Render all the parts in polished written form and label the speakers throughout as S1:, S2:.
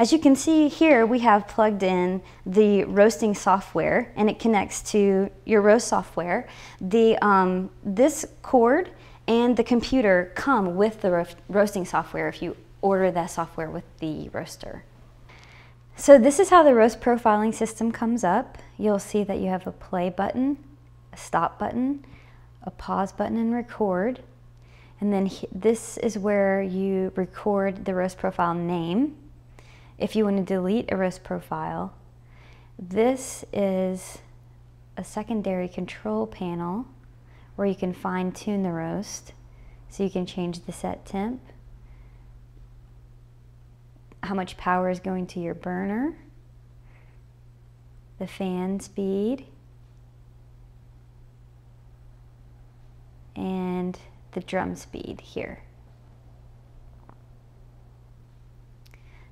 S1: As you can see here, we have plugged in the roasting software, and it connects to your roast software. This cord and the computer come with the roasting software if you order that software with the roaster. So this is how the roast profiling system comes up. You'll see that you have a play button, a stop button, a pause button, and record. And then this is where you record the roast profile name. If you want to delete a roast profile, this is a secondary control panel where you can fine tune the roast. So you can change the set temp, how much power is going to your burner, the fan speed, and the drum speed here.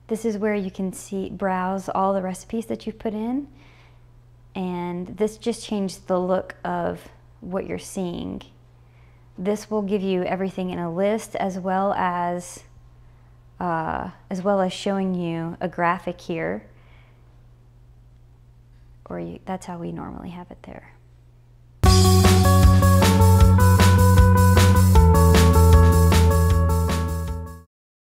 S1: This is where you can browse all the recipes that you've put in, and this just changed the look of what you're seeing. This will give you everything in a list as well as showing you a graphic here, that's how we normally have it there.